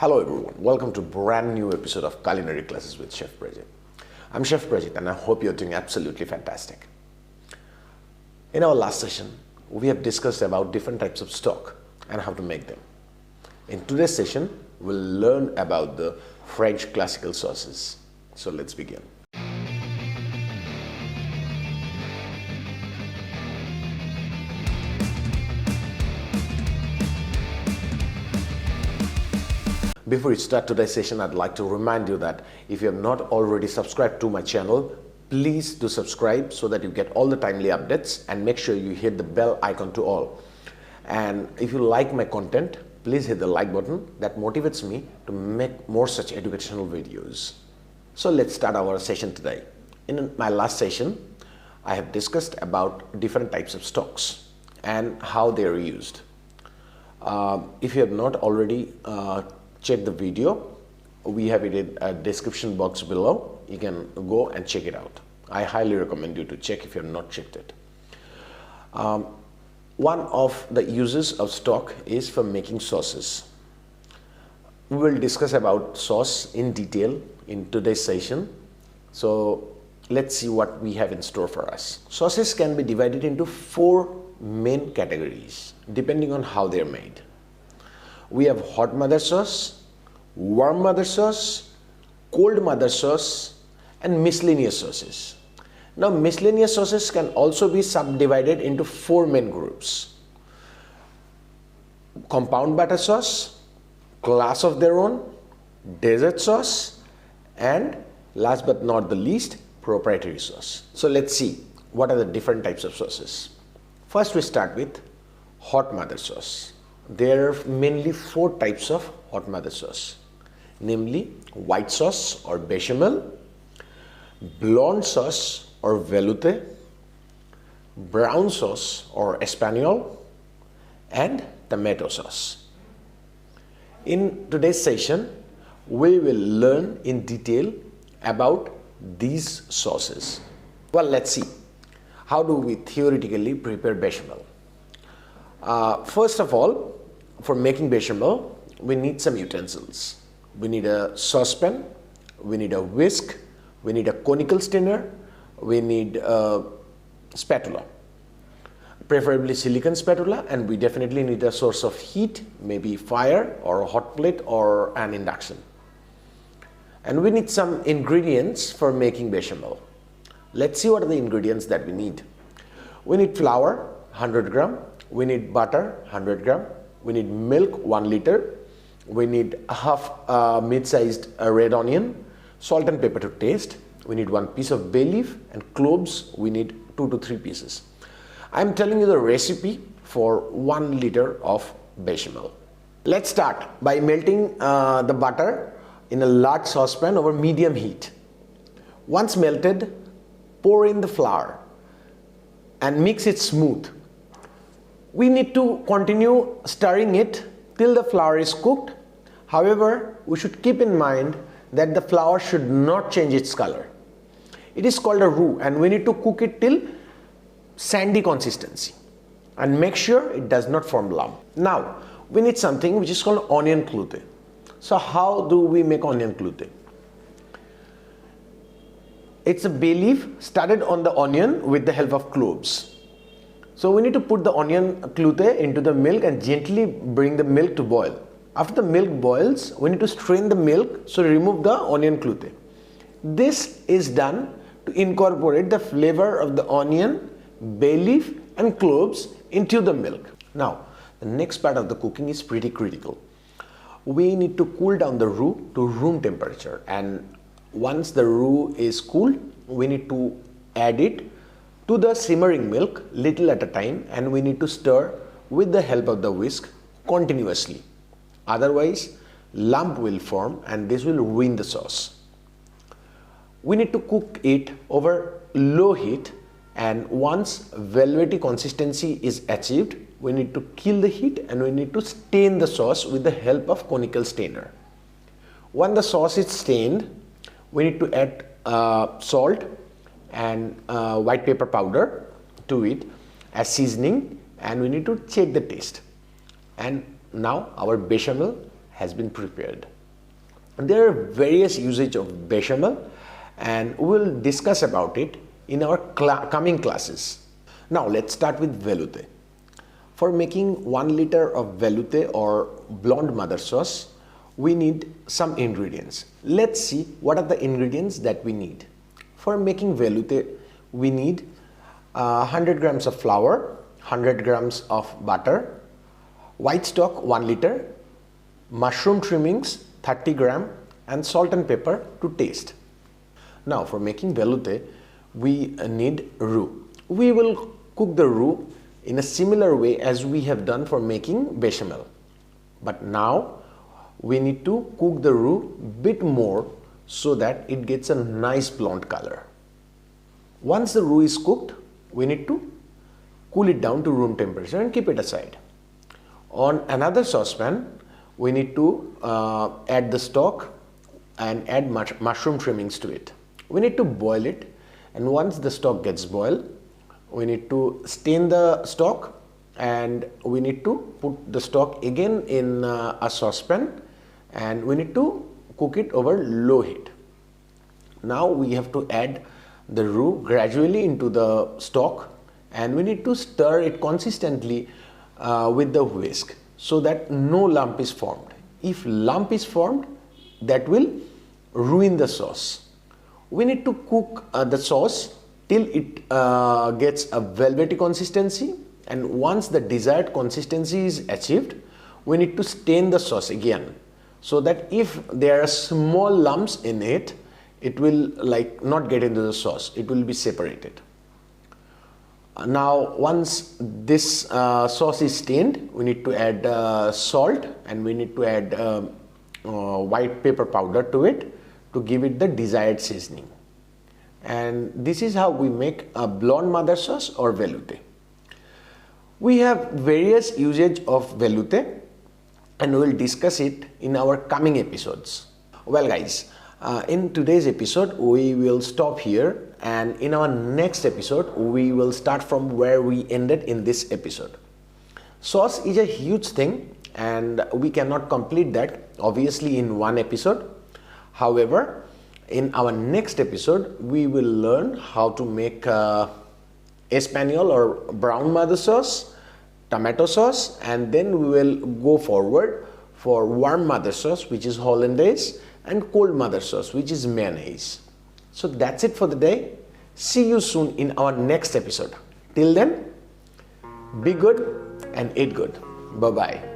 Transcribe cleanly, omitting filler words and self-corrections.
Hello everyone, welcome to a brand new episode of Culinary Classes with Chef Prajit. I'm Chef Prajit and I hope you're doing absolutely fantastic. In our last session, we have discussed about different types of stock and how to make them. In today's session, we'll learn about the French classical sauces. So let's begin. Before we start today's session, I'd like to remind you that if you have not already subscribed to my channel, please do subscribe so that you get all the timely updates, and make sure you hit the bell icon to all. And if you like my content, please hit the like button. That motivates me to make more such educational videos. So let's start our session today. In my last session, I have discussed about different types of stocks and how they are used. If you have not already check the video, we have it in a description box below. You can go and check it out. I highly recommend you to check if you have not checked it. One of the uses of stock is for making sauces. We will discuss about sauce in detail in today's session. So let's see what we have in store for us. Sauces can be divided into 4 main categories depending on how they are made. We have hot mother sauce, warm mother sauce, cold mother sauce, and miscellaneous sauces. Now, miscellaneous sauces can also be subdivided into 4 main groups: compound butter sauce, class of their own, dessert sauce, and last but not the least, proprietary sauce. So let's see what are the different types of sauces. First, we start with hot mother sauce. There are mainly 4 types of hot mother sauce, namely white sauce or Béchamel, blonde sauce or Velouté, brown sauce or Espagnole, and tomato sauce. In today's session, we will learn in detail about these sauces. Well, let's see. How do we theoretically prepare Béchamel? First of all, for making Béchamel, we need some utensils. We need a saucepan, we need a whisk, we need a conical strainer, we need a spatula, preferably silicone spatula, and we definitely need a source of heat, maybe fire or a hot plate or an induction. And we need some ingredients for making Béchamel. Let's see what are the ingredients that we need. We need flour, 100 gram. We need butter, 100 gram. We need milk, 1 liter. We need half mid-sized red onion, salt and pepper to taste. We need 1 piece of bay leaf, and cloves we need 2 to 3 pieces. I am telling you the recipe for 1 liter of Béchamel. Let's start by melting the butter in a large saucepan over medium heat. Once melted, pour in the flour and mix it smooth. We need to continue stirring it till the flour is cooked. However, we should keep in mind that the flour should not change its color. It is called a roux, and we need to cook it till sandy consistency and make sure it does not form lump. Now, we need something which is called onion cloute. So how do we make onion cloute? It's a bay leaf studded on the onion with the help of cloves. So we need to put the onion cloute into the milk and gently bring the milk to boil. After the milk boils, we need to strain the milk, so remove the onion cloute. This is done to incorporate the flavor of the onion, bay leaf, and cloves into the milk. Now, the next part of the cooking is pretty critical. We need to cool down the roux to room temperature, and once the roux is cool, we need to add it to the simmering milk little at a time, and we need to stir with the help of the whisk continuously. Otherwise, lump will form and this will ruin the sauce. We need to cook it over low heat, and once velvety consistency is achieved, we need to kill the heat and we need to stain the sauce with the help of conical strainer. When the sauce is stained, we need to add salt and white pepper powder to it as seasoning, and we need to check the taste. And now our Béchamel has been prepared. There are various usage of bechamel, and we will discuss about it in our coming classes. Now let's start with velouté. For making 1 liter of velouté or blonde mother sauce, we need some ingredients. Let's see what are the ingredients that we need. For making velouté, we need 100 grams of flour, 100 grams of butter, white stock 1 liter, mushroom trimmings 30 gram, and salt and pepper to taste. Now for making velouté, we need roux. We will cook the roux in a similar way as we have done for making bechamel. But now we need to cook the roux bit more so that it gets a nice blonde color. Once the roux is cooked, we need to cool it down to room temperature and keep it aside. On another saucepan, we need to add the stock and add mushroom trimmings to it. We need to boil it, and once the stock gets boiled, we need to stain the stock, and we need to put the stock again in a saucepan, and we need to cook it over low heat. Now we have to add the roux gradually into the stock, and we need to stir it consistently with the whisk so that no lump is formed. If lump is formed, that will ruin the sauce. We need to cook the sauce till it gets a velvety consistency, and once the desired consistency is achieved, we need to stain the sauce again so that if there are small lumps in it, it will not get into the sauce, it will be separated. Now once this sauce is stained, we need to add salt, and we need to add white pepper powder to it to give it the desired seasoning. And this is how we make a blonde mother sauce or velouté. We have various usage of velouté, and we will discuss it in our coming episodes. Well guys, in today's episode we will stop here, and in our next episode we will start from where we ended in this episode. Sauce is a huge thing, and we cannot complete that obviously in one episode. However, in our next episode we will learn how to make Espanol or brown mother sauce, tomato sauce, and then we will go forward for warm mother sauce, which is hollandaise, and cold mother sauce, which is mayonnaise. So that's it for the day. See you soon in our next episode. Till then, be good and eat good. Bye bye.